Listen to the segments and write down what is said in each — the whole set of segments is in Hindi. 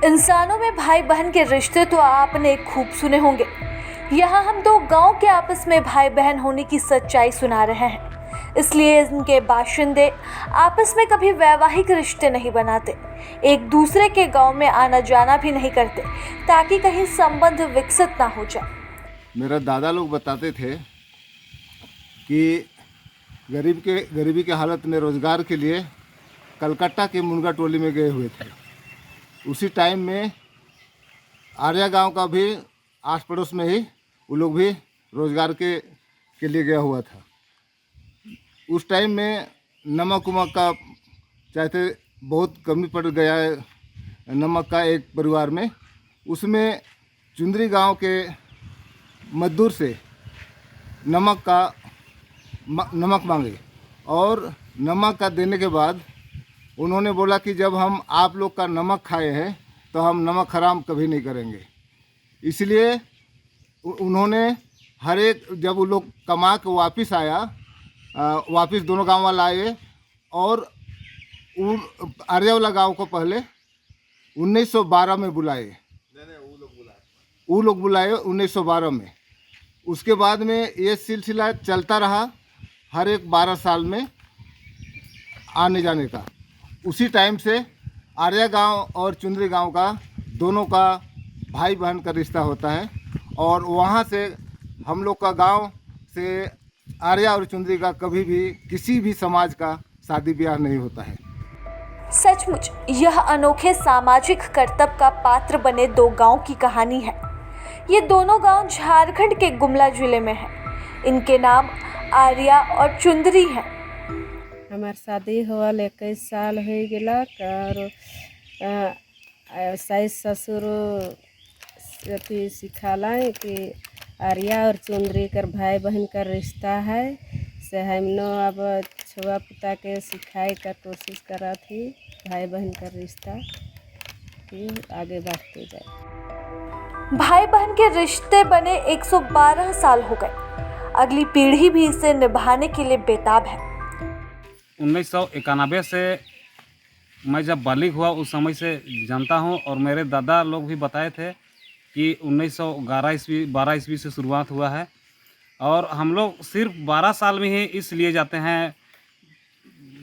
इंसानों में भाई बहन के रिश्ते तो आपने खूब सुने होंगे। यहाँ हम दो गांव के आपस में भाई बहन होने की सच्चाई सुना रहे हैं। इसलिए इनके बाशिंदे आपस में कभी वैवाहिक रिश्ते नहीं बनाते, एक दूसरे के गांव में आना जाना भी नहीं करते ताकि कहीं संबंध विकसित ना हो जाए। मेरा दादा लोग बताते थे कि गरीबी के हालत में रोज़गार के लिए कलकत्ता के मुनगा टोली में गए हुए थे। उसी टाइम में आर्या गांव का भी आस पड़ोस में ही वो लोग भी रोज़गार के लिए गया हुआ था। उस टाइम में नमक उमक का चाहते बहुत कमी पड़ गया है नमक का एक परिवार में। उसमें चुंदरी गांव के मजदूर से नमक मांगे और नमक का देने के बाद उन्होंने बोला कि जब हम आप लोग का नमक खाए हैं तो हम नमक हराम कभी नहीं करेंगे। इसलिए उन्होंने हर एक, जब वो लोग कमा के वापस आया, वापस दोनों गांव वाले आए और आर्या वाला गाँव को पहले 1912 में बुलाए। वो लोग बुलाए 1912 में। उसके बाद में ये सिलसिला चलता रहा हर एक 12 साल में आने जाने का। उसी टाइम से आर्या गांव और चुंदरी गांव का दोनों का भाई बहन का रिश्ता होता है और वहाँ से हम लोग का गांव से आर्या और चुंदरी का कभी भी किसी भी समाज का शादी ब्याह नहीं होता है। सचमुच यह अनोखे सामाजिक कर्तव्य का पात्र बने दो गांव की कहानी है। ये दोनों गांव झारखंड के गुमला जिले में हैं। इनके नाम आर्या और चुंदरी हैं। हमार शादी होल 21 साल हो गलक और सास ससुर अथी सिखालें कि आर्या और चुंदरी कर भाई बहन का रिश्ता है, से हमनो अब छुआ पुता के सिखाए का कोशिश करा थी भाई बहन का रिश्ता कि आगे बढ़ते जाए। भाई बहन के रिश्ते बने 112 साल हो गए। अगली पीढ़ी भी इसे निभाने के लिए बेताब है। 1991 से मैं जब बालिग हुआ उस समय से जानता हूँ और मेरे दादा लोग भी बताए थे कि 1912 ईस्वी से शुरुआत हुआ है और हम लोग सिर्फ 12 साल में ही इसलिए जाते हैं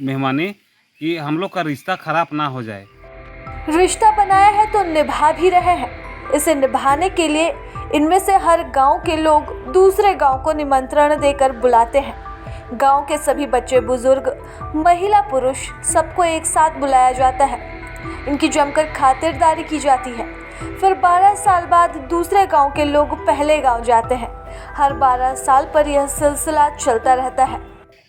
मेहमानी कि हम लोग का रिश्ता खराब ना हो जाए। रिश्ता बनाया है तो निभा भी रहे हैं। इसे निभाने के लिए इनमें से हर गांव के लोग दूसरे गांव को निमंत्रण देकर बुलाते हैं। गांव के सभी बच्चे बुजुर्ग, महिला पुरुष सबको एक साथ बुलाया जाता है। इनकी जमकर खातिरदारी की जाती है। फिर 12 साल बाद दूसरे गांव के लोग पहले गांव जाते हैं। हर 12 साल पर यह सिलसिला चलता रहता है।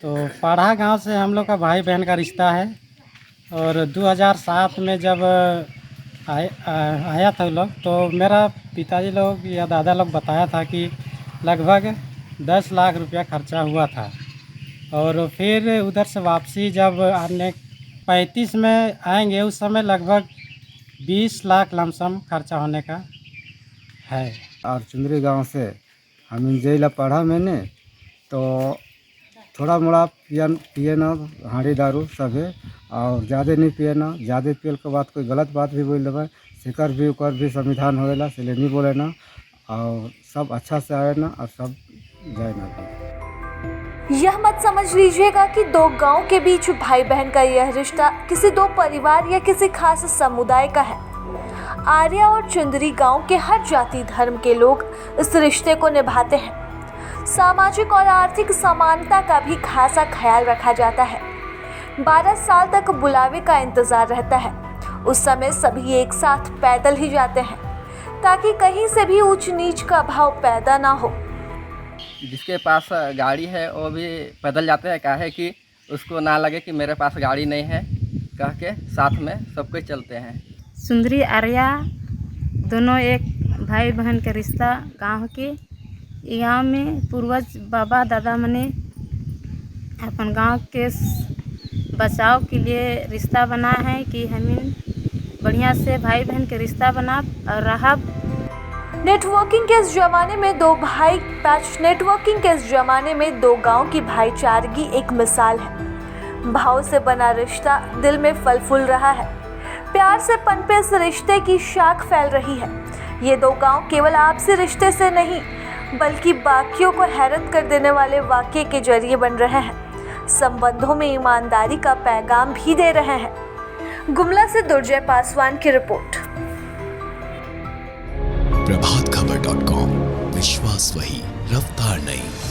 तो पाढ़ा गांव से हम लोग का भाई बहन का रिश्ता है और 2007 में जब आया था लोग, तो मेरा पिताजी लोग या दादा लोग बताया था कि लगभग 10 लाख रुपया खर्चा हुआ था और फिर उधर से वापसी जब आने 35 में आएंगे उस समय लगभग 20 लाख लमसम खर्चा होने का है। और चुंदरी गांव से हम इंजेला पढ़ा मैंने, तो थोड़ा मोड़ा पिए ना हांडी दारू सभे और ज़्यादा नहीं पिए ना। ज़्यादा पियल के बाद कोई गलत बात भी बोल देवे, शिकर भी उकर भी संविधान होएला, इसलिए नहीं बोले ना और सब अच्छा से आए ना और सब जाए ना। यह मत समझ लीजिएगा कि दो गांव के बीच भाई बहन का यह रिश्ता किसी दो परिवार या किसी खास समुदाय का है। आर्या और चुंदरी गांव के हर जाति धर्म के लोग इस रिश्ते को निभाते हैं। सामाजिक और आर्थिक समानता का भी खासा ख्याल रखा जाता है। 12 साल तक बुलावे का इंतजार रहता है। उस समय सभी एक साथ पैदल ही जाते हैं ताकि कहीं से भी ऊंच नीच का भाव पैदा ना हो। जिसके पास गाड़ी है वो भी पैदल जाते हैं, काहे कि उसको ना लगे कि मेरे पास गाड़ी नहीं है, कह के साथ में सब कोई चलते हैं। चुंदरी आर्या दोनों एक भाई बहन का रिश्ता गांव के गाँव में पूर्वज बाबा दादा मने अपन गांव के बचाव के लिए रिश्ता बना है कि हमें बढ़िया से भाई बहन के रिश्ता बना और रहा। नेटवर्किंग के इस जमाने में दो गांव की भाईचारगी एक मिसाल है। भाव से बना रिश्ता दिल में फल फूल रहा है। प्यार से पनपे इस रिश्ते की शाख फैल रही है। ये दो गांव केवल आपसी रिश्ते से नहीं बल्कि बाकियों को हैरत कर देने वाले वाक़ये के जरिए बन रहे हैं। संबंधों में ईमानदारी का पैगाम भी दे रहे हैं। गुमला से दुर्जय पासवान की रिपोर्ट। प्रभातखबर.com, विश्वास वही, रफ्तार नहीं।